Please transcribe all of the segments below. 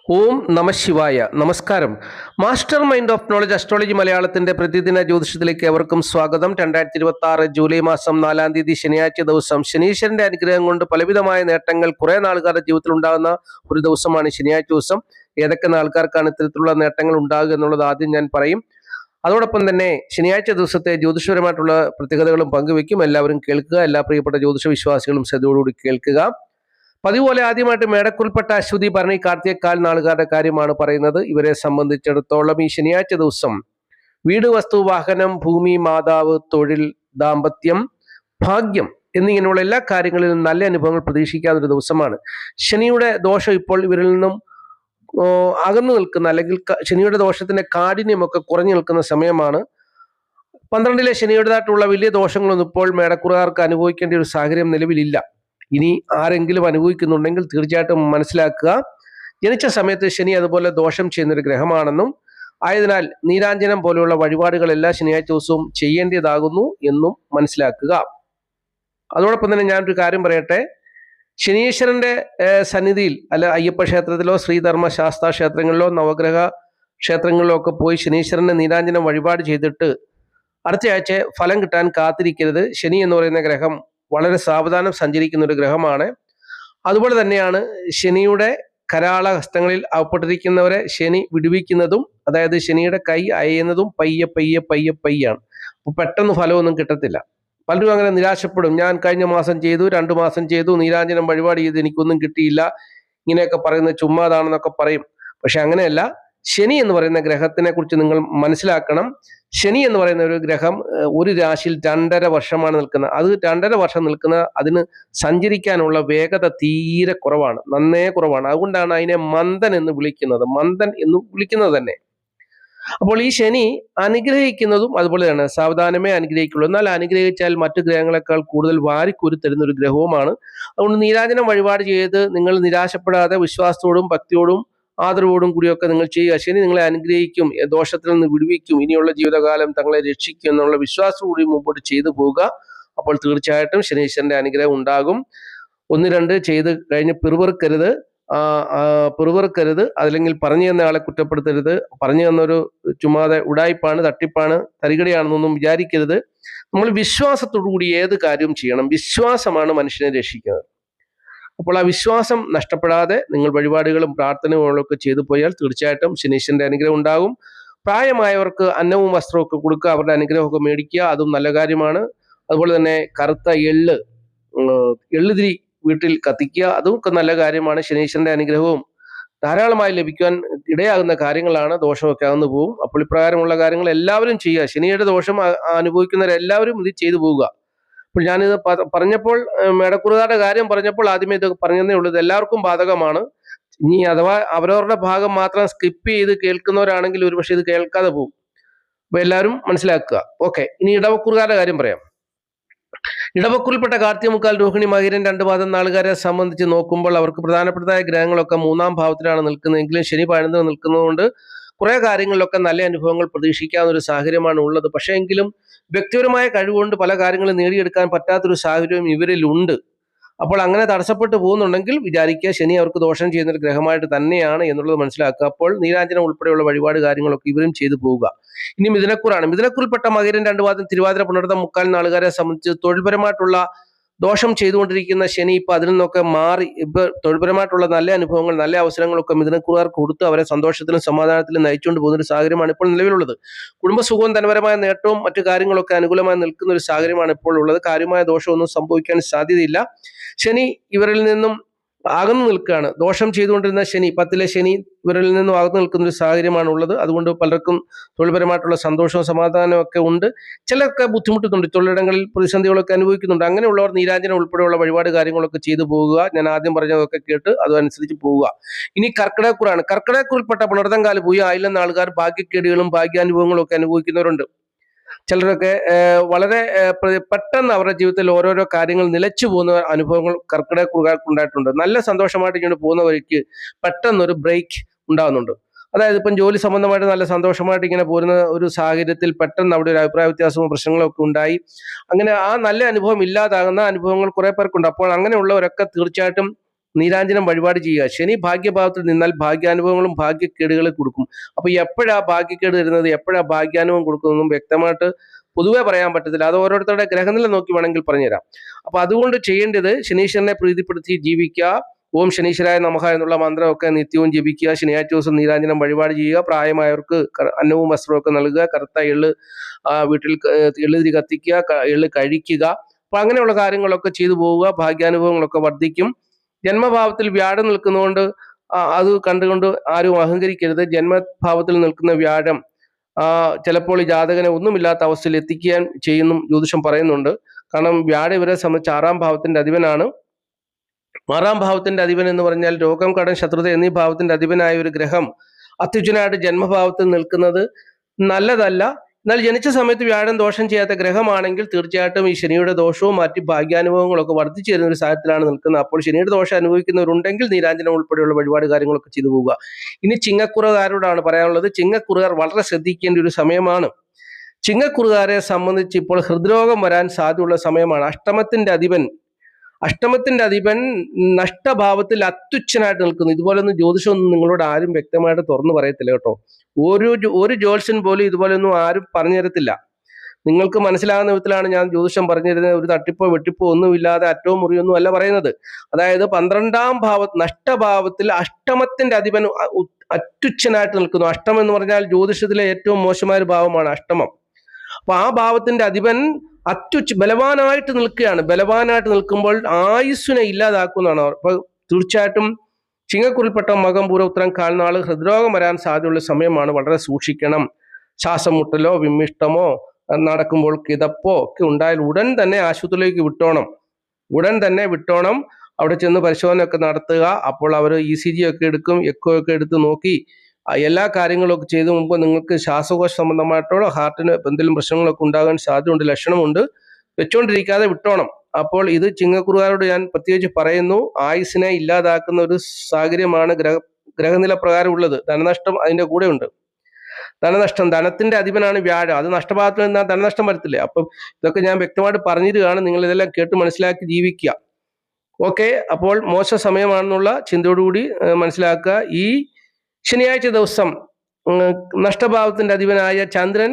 ഓം നമ ശിവായ. നമസ്കാരം. Master mind of knowledge astrology മലയാളത്തിന്റെ പ്രതിദിന ജ്യോതിഷത്തിലേക്ക് ഏവർക്കും സ്വാഗതം. 2026 ജൂലൈ മാസം 4-ാം തീയതി ശനിയാഴ്ച ദിവസം ശനീശ്വരന്റെ അനുഗ്രഹം കൊണ്ട് പലവിധമായ നേട്ടങ്ങൾ കുറെ നാളുകാരുടെ ജീവിതത്തിൽ ഉണ്ടാകുന്ന ഒരു ദിവസമാണ് ശനിയാഴ്ച ദിവസം. ഏതൊക്കെ ആൾക്കാർക്കാണ് ഇത്തരത്തിലുള്ള നേട്ടങ്ങൾ ഉണ്ടാകുക എന്നുള്ളത് ആദ്യം ഞാൻ പറയും. അതോടൊപ്പം തന്നെ ശനിയാഴ്ച ദിവസത്തെ ജ്യോതിഷപരമായിട്ടുള്ള പ്രത്യേകതകളും പങ്കുവെക്കും. എല്ലാവരും കേൾക്കുക. എല്ലാ പ്രിയപ്പെട്ട ജ്യോതിഷ വിശ്വാസികളും ശ്രദ്ധയോടുകൂടി കേൾക്കുക. പതിപോലെ ആദ്യമായിട്ട് മേടക്കുൾപ്പെട്ട അശ്വതി, ഭരണി, കാർത്തിക കാൽ നാളുകാരുടെ കാര്യമാണ് പറയുന്നത്. ഇവരെ സംബന്ധിച്ചിടത്തോളം ഈ ശനിയാഴ്ച ദിവസം വീട്, വസ്തു, വാഹനം, ഭൂമി, മാതാവ്, തൊഴിൽ, ദാമ്പത്യം, ഭാഗ്യം എന്നിങ്ങനെയുള്ള എല്ലാ കാര്യങ്ങളിലും നല്ല അനുഭവങ്ങൾ പ്രതീക്ഷിക്കാവുന്ന ഒരു ദിവസമാണ്. ശനിയുടെ ദോഷം ഇപ്പോൾ ഇവരിൽ നിന്നും അകന്നു നിൽക്കുന്ന, അല്ലെങ്കിൽ ശനിയുടെ ദോഷത്തിന്റെ കാഠിന്യമൊക്കെ കുറഞ്ഞു നിൽക്കുന്ന സമയമാണ്. 12-ലെ ശനിയുടേതായിട്ടുള്ള വലിയ ദോഷങ്ങളൊന്നും ഇപ്പോൾ മേടക്കുറുകാർക്ക് അനുഭവിക്കേണ്ട ഒരു സാഹചര്യം നിലവിലില്ല. ഇനി ആരെങ്കിലും അനുഭവിക്കുന്നുണ്ടെങ്കിൽ തീർച്ചയായിട്ടും മനസ്സിലാക്കുക, ജനിച്ച സമയത്ത് ശനി അതുപോലെ ദോഷം ചെയ്യുന്നൊരു ഗ്രഹമാണെന്നും ആയതിനാൽ നീരാഞ്ജനം പോലെയുള്ള വഴിപാടുകൾ എല്ലാ ശനിയാഴ്ച ദിവസവും ചെയ്യേണ്ടതാകുന്നു എന്നും മനസ്സിലാക്കുക. അതോടൊപ്പം തന്നെ ഞാനൊരു കാര്യം പറയട്ടെ. ശനീശ്വരന്റെ സന്നിധിയിൽ അല്ല അയ്യപ്പ ക്ഷേത്രത്തിലോ ശ്രീധർമ്മ ശാസ്ത്ര ക്ഷേത്രങ്ങളിലോ നവഗ്രഹ ക്ഷേത്രങ്ങളിലോ ഒക്കെ പോയി ശനീശ്വരന്റെ നീരാഞ്ജനം വഴിപാട് ചെയ്തിട്ട് അടുത്തയാഴ്ച ഫലം കിട്ടാൻ കാത്തിരിക്കരുത്. ശനി എന്ന് പറയുന്ന ഗ്രഹം വളരെ സാവധാനം സഞ്ചരിക്കുന്ന ഒരു ഗ്രഹമാണ്. അതുപോലെ തന്നെയാണ് ശനിയുടെ കരാള ഹസ്തങ്ങളിൽ അകപ്പെട്ടിരിക്കുന്നവരെ ശനി വിടുവിക്കുന്നതും, അതായത് ശനിയുടെ കൈ അയയുന്നതും പയ്യെ പയ്യെ പയ്യെ പയ്യാണ്. അപ്പോൾ പെട്ടെന്ന് ഫലമൊന്നും കിട്ടത്തില്ല. പലരും അങ്ങനെ നിരാശപ്പെടും. ഞാൻ കഴിഞ്ഞ മാസം ചെയ്തു, 2 മാസം ചെയ്തു, നീരാഞ്ജനം വഴിപാട് ചെയ്ത് എനിക്കൊന്നും കിട്ടിയില്ല, ഇങ്ങനെയൊക്കെ പറയുന്നത് ചുമ്മാതാണെന്നൊക്കെ പറയും. പക്ഷെ അങ്ങനെയല്ല. ശനി എന്ന് പറയുന്ന ഗ്രഹത്തിനെ കുറിച്ച് നിങ്ങൾ മനസ്സിലാക്കണം. ശനി എന്ന് പറയുന്ന ഒരു ഗ്രഹം ഒരു രാശിയിൽ 2.5 വർഷമാണ് നിൽക്കുന്നത്. അത് 2.5 വർഷം നിൽക്കുന്ന അതിന് സഞ്ചരിക്കാനുള്ള വേഗത തീരെ കുറവാണ്, നന്നേ കുറവാണ്. അതുകൊണ്ടാണ് അതിനെ മന്ദൻ എന്ന് വിളിക്കുന്നത് തന്നെ. അപ്പോൾ ഈ ശനി അനുഗ്രഹിക്കുന്നതും അതുപോലെ തന്നെ സാവധാനമേ അനുഗ്രഹിക്കുള്ളൂ. എന്നാൽ അനുഗ്രഹിച്ചാൽ മറ്റു ഗ്രഹങ്ങളെക്കാൾ കൂടുതൽ വാരിക്കോരി തരുന്ന ഒരു ഗ്രഹവുമാണ്. അതുകൊണ്ട് നീരാജനം വഴിപാട് ചെയ്ത് നിങ്ങൾ നിരാശപ്പെടാതെ വിശ്വാസത്തോടും ഭക്തിയോടും ആദരവോടും കൂടിയൊക്കെ നിങ്ങൾ ചെയ്യുക. ശനി നിങ്ങളെ അനുഗ്രഹിക്കും, ദോഷത്തിൽ നിന്ന് വിടുവിക്കും, ഇനിയുള്ള ജീവിതകാലം തങ്ങളെ രക്ഷിക്കും എന്നുള്ള വിശ്വാസത്തോടുകൂടി മുമ്പോട്ട് ചെയ്തു പോവുക. അപ്പോൾ തീർച്ചയായിട്ടും ശനീശ്വരന്റെ അനുഗ്രഹം ഉണ്ടാകും. 1-2 ചെയ്ത് കഴിഞ്ഞ് പിറുപിറുക്കരുത്. അതല്ലെങ്കിൽ പറഞ്ഞു തന്ന ആളെ കുറ്റപ്പെടുത്തരുത്. പറഞ്ഞു തന്നൊരു ചുമ്മാതെ ഉടായിപ്പാണ്, തട്ടിപ്പാണ്, തരികടയാണെന്നൊന്നും വിചാരിക്കരുത്. നമ്മൾ വിശ്വാസത്തോടു കൂടി ഏത് കാര്യവും ചെയ്യണം. വിശ്വാസമാണ് മനുഷ്യനെ രക്ഷിക്കുന്നത്. അപ്പോൾ ആ വിശ്വാസം നഷ്ടപ്പെടാതെ നിങ്ങൾ വഴിപാടുകളും പ്രാർത്ഥനകളും ഒക്കെ ചെയ്തു പോയാൽ തീർച്ചയായിട്ടും ശനീശ്വരന്റെ അനുഗ്രഹം ഉണ്ടാകും. പ്രായമായവർക്ക് അന്നവും വസ്ത്രവും ഒക്കെ കൊടുക്കുക, അവരുടെ അനുഗ്രഹമൊക്കെ മേടിക്കുക, അതും നല്ല കാര്യമാണ്. അതുപോലെ തന്നെ കറുത്ത എള്ളുതിരി വീട്ടിൽ കത്തിക്കുക, അതും ഒക്കെ നല്ല കാര്യമാണ്. ശനീശ്വരന്റെ അനുഗ്രഹവും ധാരാളമായി ലഭിക്കുവാൻ ഇടയാകുന്ന കാര്യങ്ങളാണ്. ദോഷമൊക്കെ അകന്നു പോകും. അപ്പോൾ ഇപ്രകാരമുള്ള കാര്യങ്ങൾ എല്ലാവരും ചെയ്യുക. ശനിയുടെ ദോഷം അനുഭവിക്കുന്നവരെല്ലാവരും ഇത് ചെയ്തു പോവുക. അപ്പോൾ ഞാനിത് പറഞ്ഞപ്പോൾ, മേടക്കുറുകാരുടെ കാര്യം പറഞ്ഞപ്പോൾ ആദ്യമേ ഇത് പറഞ്ഞതേ ഉള്ളൂ. ഇത് എല്ലാവർക്കും ബാധകമാണ്. ഇനി അഥവാ അവരവരുടെ ഭാഗം മാത്രം സ്കിപ്പ് ചെയ്ത് കേൾക്കുന്നവരാണെങ്കിൽ ഒരുപക്ഷെ ഇത് കേൾക്കാതെ പോകും. അപ്പൊ എല്ലാവരും മനസ്സിലാക്കുക. ഓക്കെ, ഇനി ഇടവക്കുറുകാരുടെ കാര്യം പറയാം. ഇടവക്കുറിൽപ്പെട്ട കാർത്തിക, മുക്കാൽ, രോഹിണി, മകരം 2 പാദം നാളുകാരെ സംബന്ധിച്ച് നോക്കുമ്പോൾ അവർക്ക് പ്രധാനപ്പെട്ടതായ ഗ്രഹങ്ങളൊക്കെ 3-ാം ഭാവത്തിലാണ് നിൽക്കുന്നതെങ്കിലും ശനി പഴന്ന് നിൽക്കുന്നതുകൊണ്ട് കുറെ കാര്യങ്ങളിലൊക്കെ നല്ല അനുഭവങ്ങൾ പ്രതീക്ഷിക്കാവുന്ന ഒരു സാഹചര്യമാണ് ഉള്ളത്. പക്ഷേ എങ്കിലും വ്യക്തിപരമായ കഴിവുകൊണ്ട് പല കാര്യങ്ങളും നേടിയെടുക്കാൻ പറ്റാത്തൊരു സാഹചര്യം ഇവരിലുണ്ട്. അപ്പോൾ അങ്ങനെ തടസ്സപ്പെട്ടു പോകുന്നുണ്ടെങ്കിൽ വിചാരിക്കുക ശനി അവർക്ക് ദോഷം ചെയ്യുന്ന ഒരു ഗ്രഹമായിട്ട് തന്നെയാണ് എന്നുള്ളത് മനസ്സിലാക്കുക. അപ്പോൾ നീരാഞ്ജനം ഉൾപ്പെടെയുള്ള വഴിപാട് കാര്യങ്ങളൊക്കെ ഇവരും ചെയ്തു പോവുക. ഇനി മിഥുനക്കുറിൽപ്പെട്ട മകരം 2 പാദം തിരുവാതിര, പുണർതം, മുക്കാൽ നാളുകാരെ സംബന്ധിച്ച് തൊഴിൽപരമായിട്ടുള്ള ദോഷം ചെയ്തുകൊണ്ടിരിക്കുന്ന ശനി ഇപ്പൊ അതിൽ നിന്നൊക്കെ മാറി ഇപ്പൊ തൊഴിൽപരമായിട്ടുള്ള നല്ല അനുഭവങ്ങൾ, നല്ല അവസരങ്ങളൊക്കെ മിഥുനക്കുറുകാർക്ക് കൊടുത്ത് അവരെ സന്തോഷത്തിലും സമാധാനത്തിലും നയിച്ചുകൊണ്ട് പോകുന്ന ഒരു സാഹചര്യമാണ് ഇപ്പോൾ നിലവിലുള്ളത്. കുടുംബസുഖവും ധനപരമായ നേട്ടവും മറ്റു കാര്യങ്ങളൊക്കെ അനുകൂലമായി നിൽക്കുന്ന ഒരു സാഹചര്യമാണ് ഇപ്പോൾ ഉള്ളത്. കാര്യമായ ദോഷമൊന്നും സംഭവിക്കാൻ സാധ്യതയില്ല. ശനി ഇവരിൽ നിന്നും അകന്നു നിൽക്കുകയാണ്. ദോഷം ചെയ്തുകൊണ്ടിരുന്ന ശനി, 10-ലെ ശനി ഇവരിൽ നിന്നും അകന്നു നിൽക്കുന്ന ഒരു സാഹചര്യമാണ് ഉള്ളത്. അതുകൊണ്ട് പലർക്കും തൊഴിൽപരമായിട്ടുള്ള സന്തോഷവും സമാധാനവും ഒക്കെ ഉണ്ട്. ചിലർക്ക് ബുദ്ധിമുട്ടുന്നുണ്ട്, തൊഴിലിടങ്ങളിൽ പ്രതിസന്ധികളൊക്കെ അനുഭവിക്കുന്നുണ്ട്. അങ്ങനെയുള്ളവർ നീരാഞ്ജനം ഉൾപ്പെടെയുള്ള വഴിപാട് കാര്യങ്ങളൊക്കെ ചെയ്തു പോവുക. ഞാൻ ആദ്യം പറഞ്ഞതൊക്കെ കേട്ട് അതനുസരിച്ച് പോവുക. ഇനി കർക്കിടകക്കുറിൽപ്പെട്ട പുണർതം, കാല്, പൂയ, ആയില്ലെന്ന ആൾക്കാർ ഭാഗ്യക്കേടുകളും ഭാഗ്യാനുഭവങ്ങളും ഒക്കെ അനുഭവിക്കുന്നവരുണ്ട്. ചിലരൊക്കെ വളരെ പെട്ടെന്ന് അവരുടെ ജീവിതത്തിൽ ഓരോരോ കാര്യങ്ങൾ നിലച്ചു പോകുന്ന അനുഭവങ്ങൾ കർക്കിടകക്കുറുകാർക്ക് ഉണ്ടായിട്ടുണ്ട്. നല്ല സന്തോഷമായിട്ട് ഇങ്ങനെ പോകുന്നവർക്ക് പെട്ടെന്നൊരു ബ്രേക്ക് ഉണ്ടാകുന്നുണ്ട്. അതായത് ഇപ്പം ജോലി സംബന്ധമായിട്ട് നല്ല സന്തോഷമായിട്ട് ഇങ്ങനെ പോരുന്ന ഒരു സാഹചര്യത്തിൽ പെട്ടെന്ന് അവിടെ ഒരു അഭിപ്രായ വ്യത്യാസവും പ്രശ്നങ്ങളും ഒക്കെ ഉണ്ടായി. അങ്ങനെ ആ നല്ല അനുഭവം ഇല്ലാതാകുന്ന അനുഭവങ്ങൾ കുറെ പേർക്കുണ്ട്. അപ്പോൾ അങ്ങനെയുള്ളവരൊക്കെ തീർച്ചയായിട്ടും നീരാഞ്ജനം വഴിപാട് ചെയ്യുക. ശനി ഭാഗ്യഭാവത്തിൽ നിന്നാൽ ഭാഗ്യാനുഭവങ്ങളും ഭാഗ്യക്കേടുകളും കൊടുക്കും. അപ്പോൾ എപ്പോഴാ ഭാഗ്യക്കേട് വരുന്നത്, എപ്പോഴാ ഭാഗ്യാനുഭവം കൊടുക്കുന്നതെന്നും വ്യക്തമായിട്ട് പൊതുവെ പറയാൻ പറ്റത്തില്ല. അത് ഓരോരുത്തരുടെ ഗ്രഹനില നോക്കി വേണമെങ്കിൽ പറഞ്ഞുതരാം. അപ്പോൾ അതുകൊണ്ട് ചെയ്യേണ്ടത് ശനീശ്വരനെ പ്രീതിപ്പെടുത്തി ജീവിക്കുക. ഓം ശനീശ്വരായ നമഃ എന്നുള്ള മന്ത്രമൊക്കെ നിത്യവും ജപിക്കുക. ശനിയാഴ്ച ദിവസം നീരാഞ്ജനം വഴിപാട് ചെയ്യുക. പ്രായമായവർക്ക് അന്നവും വസ്ത്രവും ഒക്കെ നൽകുക. കറുത്ത എള്ള് വീട്ടിൽ എള്ളുതിരി കത്തിക്കുക, എള്ള് കഴിക്കുക. അപ്പൊ അങ്ങനെയുള്ള കാര്യങ്ങളൊക്കെ ചെയ്തു പോവുക. ഭാഗ്യാനുഭവങ്ങളൊക്കെ വർദ്ധിക്കും. ജന്മഭാവത്തിൽ വ്യാഴം നിൽക്കുന്നതുകൊണ്ട് അത് കണ്ടുകൊണ്ട് ആരും അഹങ്കരിക്കരുത്. ജന്മഭാവത്തിൽ നിൽക്കുന്ന വ്യാഴം ചിലപ്പോൾ ഈ ജാതകനെ ഒന്നുമില്ലാത്ത അവസ്ഥയിൽ എത്തിക്കാൻ ചെയ്യുന്നു ജ്യോതിഷം പറയുന്നുണ്ട്. കാരണം വ്യാഴം ഇവരെ സംബന്ധിച്ച് 6ാം ഭാവത്തിന്റെ അധിപനാണ്. 6ാം ഭാവത്തിന്റെ അധിപൻ എന്ന് പറഞ്ഞാൽ രോഗം, കടം, ശത്രുത എന്നീ ഭാവത്തിന്റെ അധിപനായ ഒരു ഗ്രഹം അത്യുജ്വനായിട്ട് ജന്മഭാവത്തിൽ നിൽക്കുന്നത് നല്ലതല്ല. എന്നാൽ ജനിച്ച സമയത്ത് വ്യാഴം ദോഷം ചെയ്യാത്ത ഗ്രഹമാണെങ്കിൽ തീർച്ചയായിട്ടും ഈ ശനിയുടെ ദോഷവും മറ്റ് ഭാഗ്യാനുഭവങ്ങളൊക്കെ വർദ്ധിച്ചു വരുന്ന ഒരു സാഹചര്യത്തിലാണ് നിൽക്കുന്നത്. അപ്പോൾ ശനിയുടെ ദോഷം അനുഭവിക്കുന്നവരുണ്ടെങ്കിൽ നീരാഞ്ജനം ഉൾപ്പെടെയുള്ള വഴിപാട് കാര്യങ്ങളൊക്കെ ചെയ്തു പോവുക. ഇനി ചിങ്ങക്കുറുകാരോടാണ് പറയാനുള്ളത്. ചിങ്ങക്കുറുകാർ വളരെ ശ്രദ്ധിക്കേണ്ട ഒരു സമയമാണ്. ചിങ്ങക്കുറുകാരെ സംബന്ധിച്ച് ഇപ്പോൾ ഹൃദ്രോഗം വരാൻ സാധ്യതയുള്ള സമയമാണ്. അഷ്ടമത്തിന്റെ അധിപൻ നഷ്ടഭാവത്തിൽ അത്യുച്ഛനായിട്ട് നിൽക്കുന്നു. ഇതുപോലൊന്നും ജ്യോതിഷമൊന്നും നിങ്ങളോട് ആരും വ്യക്തമായിട്ട് തുറന്നു പറയത്തില്ല കേട്ടോ. ഒരു ജ്യോത്സ്യൻ പോലും ഇതുപോലൊന്നും ആരും പറഞ്ഞു തരത്തില്ല. നിങ്ങൾക്ക് മനസ്സിലാകുന്ന വിധത്തിലാണ് ഞാൻ ജ്യോതിഷം പറഞ്ഞു തരുന്നത്. ഒരു തട്ടിപ്പോ വെട്ടിപ്പോ ഒന്നുമില്ലാതെ അറ്റവും മുറിയൊന്നും അല്ല പറയുന്നത്. അതായത് 12ാം നഷ്ടഭാവത്തിൽ അഷ്ടമത്തിന്റെ അധിപൻ അത്യുച്ഛനായിട്ട് നിൽക്കുന്നു. അഷ്ടമം എന്ന് പറഞ്ഞാൽ ജ്യോതിഷത്തിലെ ഏറ്റവും മോശമായ ഒരു ഭാവമാണ് അഷ്ടമം. അപ്പൊ ആ ഭാവത്തിന്റെ അധിപൻ ബലവാനായിട്ട് നിൽക്കുകയാണ്. ബലവാനായിട്ട് നിൽക്കുമ്പോൾ ആയുസ്സിനെ ഇല്ലാതാക്കുന്നതാണ്. അപ്പൊ തീർച്ചയായിട്ടും ചിങ്ങക്കുറിൽപ്പെട്ട മകം, പൂരം, ഉത്തരം, കാൽനാള് ഹൃദ്രോഗം വരാൻ സാധ്യതയുള്ള സമയമാണ്. വളരെ സൂക്ഷിക്കണം. ശ്വാസം മുട്ടലോ വിമ്മിഷ്ടമോ നടക്കുമ്പോൾ കിതപ്പോ ഒക്കെ ഉണ്ടായാൽ ഉടൻ തന്നെ ആശുപത്രിയിലേക്ക് വിട്ടോണം. അവിടെ ചെന്ന് പരിശോധനയൊക്കെ നടത്തുക. അപ്പോൾ അവർ ECG ഒക്കെ എടുക്കും, എക്കോ ഒക്കെ എടുത്ത് നോക്കി എല്ലാ കാര്യങ്ങളൊക്കെ ചെയ്തു മുമ്പ് നിങ്ങൾക്ക് ശ്വാസകോശ സംബന്ധമായിട്ടുള്ള ഹാർട്ടിന് എന്തെങ്കിലും പ്രശ്നങ്ങളൊക്കെ ഉണ്ടാകാൻ സാധ്യതയുണ്ട്, ലക്ഷണമുണ്ട്. വെച്ചുകൊണ്ടിരിക്കാതെ വിട്ടോണം. അപ്പോൾ ഇത് ചിങ്ങക്കുറുകാരോട് ഞാൻ പ്രത്യേകിച്ച് പറയുന്നു. ആയുസിനെ ഇല്ലാതാക്കുന്ന ഒരു സാഹചര്യമാണ് ഗ്രഹനില പ്രകാരം ഉള്ളത്. ധനനഷ്ടം അതിന്റെ കൂടെ ഉണ്ട്. ധനത്തിന്റെ അധിപനാണ് വ്യാഴം. അത് നഷ്ടഭാവത്തിൽ നിന്നാൽ ധനനഷ്ടം വരത്തില്ലേ. അപ്പം ഇതൊക്കെ ഞാൻ വ്യക്തമായിട്ട് പറഞ്ഞിരുകയാണ്. നിങ്ങൾ ഇതെല്ലാം കേട്ട് മനസ്സിലാക്കി ജീവിക്കുക. ഓക്കെ, അപ്പോൾ മോശ സമയമാണെന്നുള്ള ചിന്തയോടുകൂടി മനസ്സിലാക്കുക. ഈ ശനിയാഴ്ച ദിവസം നഷ്ടഭാവത്തിന്റെ അധിപനായ ചന്ദ്രൻ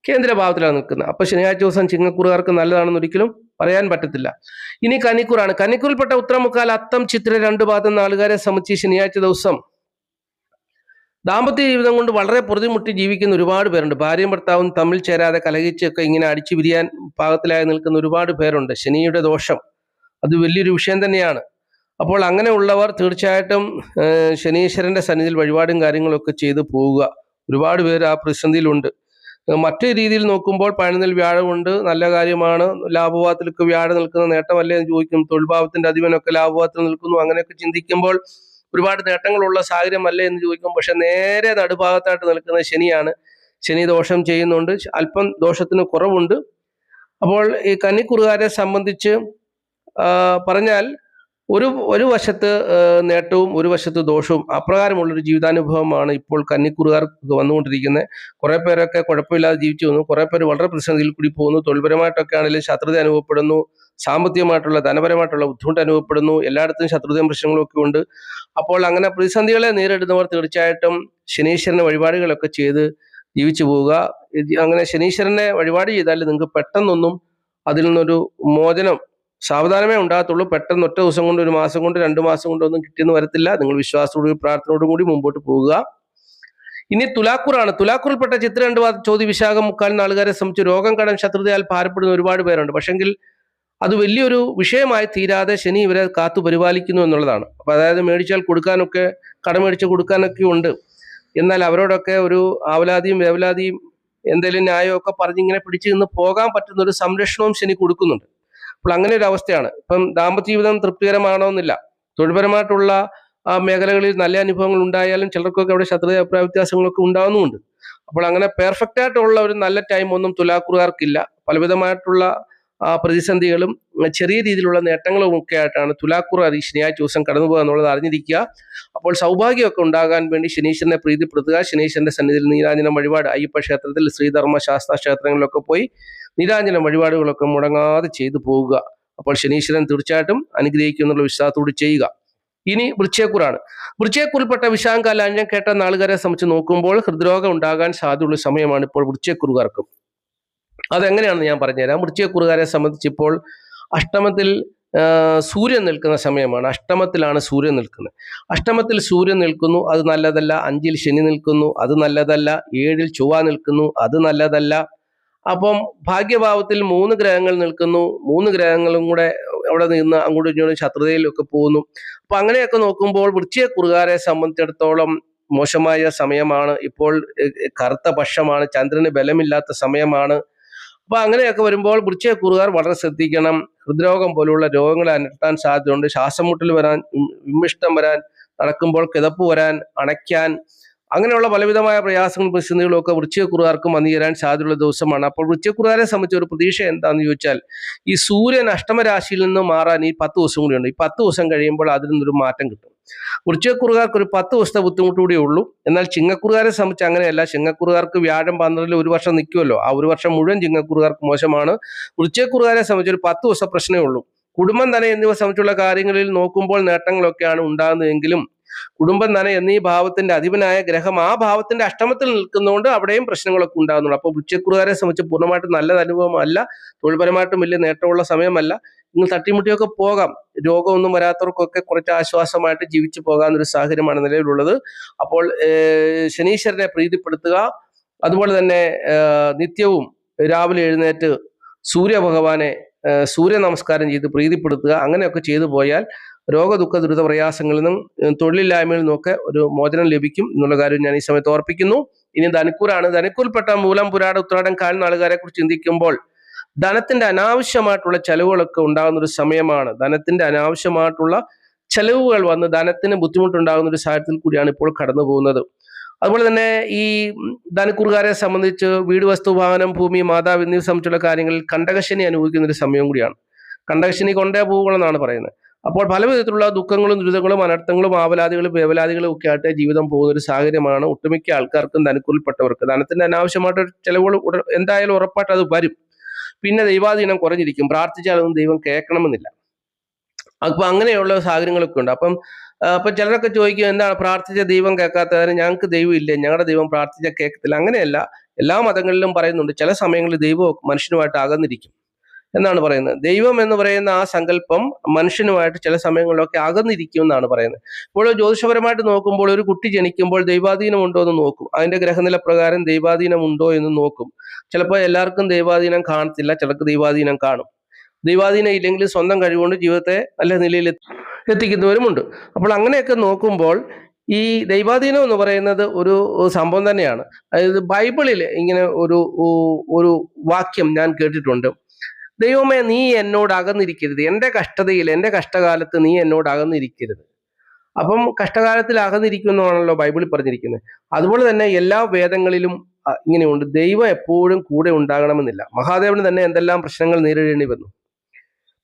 കേന്ദ്രഭാവത്തിലാണ് നിൽക്കുന്നത്. അപ്പൊ ശനിയാഴ്ച ദിവസം ചിങ്ങക്കുറുകാർക്ക് നല്ലതാണെന്ന് ഒരിക്കലും പറയാൻ പറ്റത്തില്ല. ഇനി കന്നിക്കൂറാണ്. കന്നിക്കൂറിൽപ്പെട്ട ഉത്തരമുക്കാൽ, അത്തം, ചിത്ര 2 പാദം നാളുകാരെ സംബന്ധിച്ച് ശനിയാഴ്ച ദിവസം ദാമ്പത്യ ജീവിതം കൊണ്ട് വളരെ പൊറുതിമുട്ടി ജീവിക്കുന്ന ഒരുപാട് പേരുണ്ട്. ഭാര്യയും ഭർത്താവും തമ്മിൽ ചേരാതെ കലഹിച്ചൊക്കെ ഇങ്ങനെ അടിച്ചു പിരിയാൻ പാകത്തിലായി നിൽക്കുന്ന ഒരുപാട് പേരുണ്ട്. ശനിയുടെ ദോഷം അത് വലിയൊരു വിഷയം തന്നെയാണ്. അപ്പോൾ അങ്ങനെയുള്ളവർ തീർച്ചയായിട്ടും ശനീശ്വരന്റെ സന്നിധിയിൽ വഴിപാടും കാര്യങ്ങളൊക്കെ ചെയ്തു പോവുക. ഒരുപാട് പേര് ആ പ്രതിസന്ധിയിലുണ്ട്. മറ്റു രീതിയിൽ നോക്കുമ്പോൾ പതിനൊന്നിൽ വ്യാഴമുണ്ട്, നല്ല കാര്യമാണ്. ലാഭഭാവത്തിലൊക്കെ വ്യാഴം നിൽക്കുന്ന നേട്ടമല്ലേ എന്ന് ചോദിക്കും. തൊഴിൽ ഭാവത്തിന്റെ അധിപനൊക്കെ ലാഭഭാവത്തിൽ നിൽക്കുന്നു. അങ്ങനെയൊക്കെ ചിന്തിക്കുമ്പോൾ ഒരുപാട് നേട്ടങ്ങളുള്ള സാഹചര്യമല്ലേ എന്ന് ചോദിക്കും. പക്ഷെ നേരെ നടുഭാഗത്തായിട്ട് നിൽക്കുന്ന ശനിയാണ്. ശനി ദോഷം ചെയ്യുന്നുണ്ട്, അല്പം ദോഷത്തിന് കുറവുണ്ട്. അപ്പോൾ ഈ കന്നിക്കുറുകാരെ സംബന്ധിച്ച് പറഞ്ഞാൽ ഒരു വശത്ത് നേട്ടവും ഒരു വശത്ത് ദോഷവും അപ്രകാരമുള്ളൊരു ജീവിതാനുഭവമാണ് ഇപ്പോൾ കന്നിക്കുറുകാർക്ക് വന്നുകൊണ്ടിരിക്കുന്നത്. കുറെ പേരൊക്കെ കുഴപ്പമില്ലാതെ ജീവിച്ചു വന്നു, കുറെ പേര് വളരെ പ്രതിസന്ധിയിൽ കൂടി പോകുന്നു. തൊഴിൽപരമായിട്ടൊക്കെ ആണെങ്കിലും ശത്രുത അനുഭവപ്പെടുന്നു, സാമ്പത്തികമായിട്ടുള്ള ധനപരമായിട്ടുള്ള ബുദ്ധിമുട്ട് അനുഭവപ്പെടുന്നു. എല്ലായിടത്തും ശത്രുതയും പ്രശ്നങ്ങളും ഒക്കെ ഉണ്ട്. അപ്പോൾ അങ്ങനെ പ്രതിസന്ധികളെ നേരിടുന്നവർ തീർച്ചയായിട്ടും ശനീശ്വരന് വഴിപാടുകളൊക്കെ ചെയ്ത് ജീവിച്ചു പോവുക. അങ്ങനെ ശനീശ്വരനെ വഴിപാട് ചെയ്താൽ നിങ്ങൾക്ക് പെട്ടെന്നൊന്നും അതിൽ നിന്നൊരു മോചനം സാവധാനമേ ഉണ്ടാകത്തുള്ളൂ. പെട്ടെന്ന് ഒറ്റ ദിവസം കൊണ്ട്, 1 മാസം കൊണ്ട്, 2 മാസം കൊണ്ടൊന്നും കിട്ടിയെന്ന് വരത്തില്ല. നിങ്ങൾ വിശ്വാസത്തോടും പ്രാർത്ഥനയോടും കൂടി മുമ്പോട്ട് പോവുക. ഇനി തുലാക്കൂറാണ്. തുലാക്കൂറിൽപ്പെട്ട ചിത്ര 2 പാദം, ചോതി, വിശാഖം, മുക്കാൽ നാളുകാരെ സംബന്ധിച്ച് രോഗം, കടം, ശത്രുതയാൽ ഭാരപ്പെടുന്ന ഒരുപാട് പേരുണ്ട്. പക്ഷെങ്കിൽ അത് വലിയൊരു വിഷയമായി തീരാതെ ശനി ഇവരെ കാത്തു പരിപാലിക്കുന്നു എന്നുള്ളതാണ്. അപ്പൊ അതായത് മേടിച്ചാൽ കൊടുക്കാനൊക്കെ, കടം മേടിച്ച് കൊടുക്കാനൊക്കെ ഉണ്ട്. എന്നാൽ അവരോടൊക്കെ ഒരു ആവലാതിയും വേവലാതിയും എന്തെങ്കിലും ന്യായമൊക്കെ പറഞ്ഞിങ്ങനെ പിടിച്ചു നിന്ന് പോകാൻ പറ്റുന്ന ഒരു സംരക്ഷണവും ശനി കൊടുക്കുന്നുണ്ട്. അപ്പോൾ അങ്ങനെ ഒരു അവസ്ഥയാണ്. ഇപ്പം ദാമ്പത്യ ജീവിതം തൃപ്തികരമാണോന്നില്ല. തൊഴിൽപരമായിട്ടുള്ള മേഖലകളിൽ നല്ല അനുഭവങ്ങൾ ഉണ്ടായാലും ചിലർക്കൊക്കെ അവിടെ ശത്രുത, അഭിപ്രായ വ്യത്യാസങ്ങളൊക്കെ ഉണ്ടാകുന്നുമുണ്ട്. അപ്പോൾ അങ്ങനെ പെർഫെക്റ്റ് ആയിട്ടുള്ള ഒരു നല്ല ടൈം ഒന്നും തുലാക്കുറുകാർക്കില്ല. പലവിധമായിട്ടുള്ള പ്രതിസന്ധികളും ചെറിയ രീതിയിലുള്ള നേട്ടങ്ങളും ഒക്കെ ആയിട്ടാണ് തുലാക്കുറുകാർ ഈ ശനിയാഴ്ച ദിവസം കടന്നു പോകുക എന്നുള്ളത് അറിഞ്ഞിരിക്കുക. അപ്പോൾ സൗഭാഗ്യമൊക്കെ ഉണ്ടാകാൻ വേണ്ടി ശനീശ്വരനെ പ്രീതിപ്പെടുത്തുക. ശനീശ്വരന്റെ സന്നിധിയിൽ നീരാഞ്ജനം വഴിപാട്, അയ്യപ്പ ക്ഷേത്രത്തിൽ, ശ്രീധർമ്മ ശാസ്ത്ര ക്ഷേത്രങ്ങളിലൊക്കെ പോയി നീരാഞ്ജനം വഴിപാടുകളൊക്കെ മുടങ്ങാതെ ചെയ്തു പോവുക. അപ്പോൾ ശനീശ്വരൻ തീർച്ചയായിട്ടും അനുഗ്രഹിക്കും എന്നുള്ള വിശ്വാസത്തോട് ചെയ്യുക. ഇനി വൃശ്ചയക്കൂറാണ്. വൃശ്ചയക്കൂറിൽപ്പെട്ട വിശാഖാലാഞ്ജം കേട്ട നാളുകാരെ സംബന്ധിച്ച് നോക്കുമ്പോൾ ഹൃദ്രോഗം ഉണ്ടാകാൻ സാധ്യതയുള്ള സമയമാണ് ഇപ്പോൾ വൃശ്ചയക്കൂറുകാർക്ക്. അതെങ്ങനെയാണെന്ന് ഞാൻ പറഞ്ഞുതരാം. വൃശ്ചയക്കൂറുകാരെ സംബന്ധിച്ച് ഇപ്പോൾ അഷ്ടമത്തിൽ സൂര്യൻ നിൽക്കുന്ന സമയമാണ്. അഷ്ടമത്തിലാണ് സൂര്യൻ നിൽക്കുന്നത്. അഷ്ടമത്തിൽ സൂര്യൻ നിൽക്കുന്നു, അത് നല്ലതല്ല. 5-ൽ ശനി നിൽക്കുന്നു, അത് നല്ലതല്ല. 7-ൽ ചൊവ്വ നിൽക്കുന്നു, അത് നല്ലതല്ല. അപ്പം ഭാഗ്യഭാവത്തിൽ 3 ഗ്രഹങ്ങൾ നിൽക്കുന്നു. 3 ഗ്രഹങ്ങളും കൂടെ അവിടെ നിന്ന് അങ്ങോട്ടും ഇങ്ങോട്ടും ശത്രുതയിലൊക്കെ പോകുന്നു. അപ്പൊ അങ്ങനെയൊക്കെ നോക്കുമ്പോൾ വൃശ്ചികക്കുറുകാരെ സംബന്ധിച്ചിടത്തോളം മോശമായ സമയമാണ്. ഇപ്പോൾ കറുത്ത പക്ഷമാണ്, ചന്ദ്രന് ബലമില്ലാത്ത സമയമാണ്. അപ്പൊ അങ്ങനെയൊക്കെ വരുമ്പോൾ വൃശ്ചികക്കുറുകാർ വളരെ ശ്രദ്ധിക്കണം. ഹൃദ്രോഗം പോലുള്ള രോഗങ്ങളെ അലട്ടാൻ സാധ്യതയുണ്ട്. ശ്വാസം മുട്ടൽ വരാൻ, വിമ്മിഷ്ടം വരാൻ, നടക്കുമ്പോൾ കിതപ്പ് വരാൻ, അണയ്ക്കാൻ, അങ്ങനെയുള്ള പലവിധമായ പ്രയാസങ്ങളും പ്രതിസന്ധികളും ഒക്കെ വൃശ്ചികക്കുറുകാർക്കും വന്നു ചേരാൻ സാധ്യതയുള്ള ദിവസമാണ്. അപ്പോൾ വൃശ്ചികക്കുറുകാരെ സംബന്ധിച്ച് ഒരു പ്രതീക്ഷ എന്താണെന്ന് ചോദിച്ചാൽ, ഈ സൂര്യൻ അഷ്ടമരാശിയിൽ നിന്ന് മാറാൻ ഈ 10 ദിവസം കൂടിയുണ്ട്. ഈ 10 ദിവസം കഴിയുമ്പോൾ അതിൽ നിന്നൊരു മാറ്റം കിട്ടും. വൃശ്ചികക്കുറുകാർക്ക് ഒരു 10 ദിവസത്തെ ബുദ്ധിമുട്ട് കൂടിയേ ഉള്ളൂ. എന്നാൽ ചിങ്ങക്കുറുകാരെ സംബന്ധിച്ച് അങ്ങനെയല്ല. ചിങ്ങക്കുറുകാർക്ക് വ്യാഴം 12-ൽ 1 വർഷം നിൽക്കുമല്ലോ. ആ 1 വർഷം മുഴുവൻ ചിങ്ങക്കുറുകാർക്ക് മോശമാണ്. വൃശ്ചികക്കുറുകാരെ സംബന്ധിച്ച് ഒരു 10 ദിവസം പ്രശ്നമേ ഉള്ളൂ. കുടുംബം തന്നെ എന്നിവ സംബന്ധിച്ചുള്ള കാര്യങ്ങളിൽ നോക്കുമ്പോൾ നേട്ടങ്ങളൊക്കെയാണ് ഉണ്ടാകുന്നതെങ്കിലും കുടുംബം തന്നെ എന്നീ ഭാവത്തിന്റെ അധിപനായ ഗ്രഹം ആ ഭാവത്തിന്റെ അഷ്ടമത്തിൽ നിൽക്കുന്നതുകൊണ്ട് അവിടെയും പ്രശ്നങ്ങളൊക്കെ ഉണ്ടാകുന്നുള്ളൂ. അപ്പോൾ വൃശ്ചികക്കുറുകാരെ സംബന്ധിച്ച് പൂർണ്ണമായിട്ടും നല്ലത് അനുഭവമല്ല. തൊഴിൽപരമായിട്ടും വലിയ നേട്ടമുള്ള സമയമല്ല. നിങ്ങൾ തട്ടിമുട്ടിയൊക്കെ പോകാം. രോഗമൊന്നും വരാത്തവർക്കൊക്കെ കുറച്ച് ആശ്വാസമായിട്ട് ജീവിച്ചു പോകാവുന്നൊരു സാഹചര്യമാണ് നിലവിലുള്ളത്. അപ്പോൾ ശനീശ്വരനെ പ്രീതിപ്പെടുത്തുക. അതുപോലെ തന്നെ നിത്യവും രാവിലെ എഴുന്നേറ്റ് സൂര്യഭഗവാനെ സൂര്യ നമസ്കാരം ചെയ്ത് പ്രീതിപ്പെടുത്തുക. അങ്ങനെയൊക്കെ ചെയ്തു പോയാൽ രോഗദുഃഖ ദുരിത പ്രയാസങ്ങളിൽ നിന്നും തൊഴിലില്ലായ്മയിൽ നിന്നൊക്കെ ഒരു മോചനം ലഭിക്കും എന്നുള്ള കാര്യം ഞാൻ ഈ സമയത്ത് ഓർപ്പിക്കുന്നു. ഇനി ധനുക്കൂറാണ്. ധനുക്കൂറിൽപ്പെട്ട മൂലം, പുരാട, ഉത്രാടം, കാൽ നാളുകാരെ കുറിച്ച് ചിന്തിക്കുമ്പോൾ ധനത്തിന്റെ അനാവശ്യമായിട്ടുള്ള ചെലവുകളൊക്കെ ഉണ്ടാകുന്ന ഒരു സമയമാണ്. ധനത്തിന്റെ അനാവശ്യമായിട്ടുള്ള ചെലവുകൾ വന്ന് ധനത്തിന് ബുദ്ധിമുട്ടുണ്ടാകുന്ന ഒരു സാഹചര്യത്തിൽ കൂടിയാണ് ഇപ്പോൾ കടന്നു പോകുന്നത്. അതുപോലെ തന്നെ ഈ ധനുക്കൂറുകാരെ സംബന്ധിച്ച് വീട്, വസ്തു, വാഹനം, ഭൂമി, മാതാവ് എന്നിവ സംബന്ധിച്ചുള്ള കാര്യങ്ങളിൽ കണ്ടകശനി അനുഭവിക്കുന്ന ഒരു സമയം കൂടിയാണ്. കണ്ടകശനി കൊണ്ടേ പോകുമെന്നാണ് പറയുന്നത്. അപ്പോൾ പല വിധത്തിലുള്ള ദുഃഖങ്ങളും ദുരിതങ്ങളും അനർത്ഥങ്ങളും ആവലാദികളും വേവലാദികളും ഒക്കെ ആയിട്ട് ജീവിതം പോകുന്ന ഒരു സാഹചര്യമാണ് ഒട്ടുമിക്ക ആൾക്കാർക്കും ധനുക്കൂറിൽപ്പെട്ടവർക്ക്. ധനത്തിന്റെ അനാവശ്യമായിട്ട് ചെലവുകൾ എന്തായാലും ഉറപ്പായിട്ട് അത് വരും. പിന്നെ ദൈവാധീനം കുറഞ്ഞിരിക്കും. പ്രാർത്ഥിച്ചാലൊന്നും ദൈവം കേൾക്കണമെന്നില്ല. അപ്പൊ അങ്ങനെയുള്ള സാഹചര്യങ്ങളൊക്കെ ഉണ്ട്. അപ്പം ചിലരൊക്കെ ചോദിക്കും, എന്താണ് പ്രാർത്ഥിച്ച ദൈവം കേൾക്കാത്തതിന്? ഞങ്ങൾക്ക് ദൈവം ഇല്ലേ, ഞങ്ങളുടെ ദൈവം പ്രാർത്ഥിച്ചാൽ കേൾക്കത്തില്ല. അങ്ങനെയല്ല. എല്ലാ മതങ്ങളിലും പറയുന്നുണ്ട് ചില സമയങ്ങളിൽ ദൈവം മനുഷ്യനുമായിട്ട് അകന്നിരിക്കും എന്നാണ് പറയുന്നത്. ദൈവം എന്ന് പറയുന്ന ആ സങ്കല്പം മനുഷ്യനുമായിട്ട് ചില സമയങ്ങളിലൊക്കെ അകന്നിരിക്കും എന്നാണ് പറയുന്നത്. ഇപ്പോൾ ജ്യോതിഷപരമായിട്ട് നോക്കുമ്പോൾ ഒരു കുട്ടി ജനിക്കുമ്പോൾ ദൈവാധീനം ഉണ്ടോ എന്ന് നോക്കും. അതിന്റെ ഗ്രഹനില പ്രകാരം ദൈവാധീനം ഉണ്ടോ എന്ന് നോക്കും. ചിലപ്പോൾ എല്ലാവർക്കും ദൈവാധീനം കാണത്തില്ല, ചിലർക്ക് ദൈവാധീനം കാണും. ദൈവാധീനം ഇല്ലെങ്കിൽ സ്വന്തം കഴിവുകൊണ്ട് ജീവിതത്തെ നല്ല നിലയിൽ എത്തിക്കുന്നവരുമുണ്ട്. അപ്പോൾ അങ്ങനെയൊക്കെ നോക്കുമ്പോൾ ഈ ദൈവാധീനം എന്ന് പറയുന്നത് ഒരു സംഭവം തന്നെയാണ്. അതായത് ബൈബിളിൽ ഇങ്ങനെ ഒരു വാക്യം ഞാൻ കേട്ടിട്ടുണ്ട്. ദൈവമേ, നീ എന്നോട് അകന്നിരിക്കരുത്, എൻ്റെ കഷ്ടതയിൽ, എൻ്റെ കഷ്ടകാലത്ത് നീ എന്നോട് അകന്നിരിക്കരുത്. അപ്പം കഷ്ടകാലത്തിൽ അകന്നിരിക്കുമെന്നാണല്ലോ ബൈബിളിൽ പറഞ്ഞിരിക്കുന്നത്. അതുപോലെ തന്നെ എല്ലാ വേദങ്ങളിലും ഇങ്ങനെയുണ്ട്. ദൈവം എപ്പോഴും കൂടെ ഉണ്ടാകണമെന്നില്ല. മഹാദേവന് തന്നെ എന്തെല്ലാം പ്രശ്നങ്ങൾ നേരിടേണ്ടി വന്നു.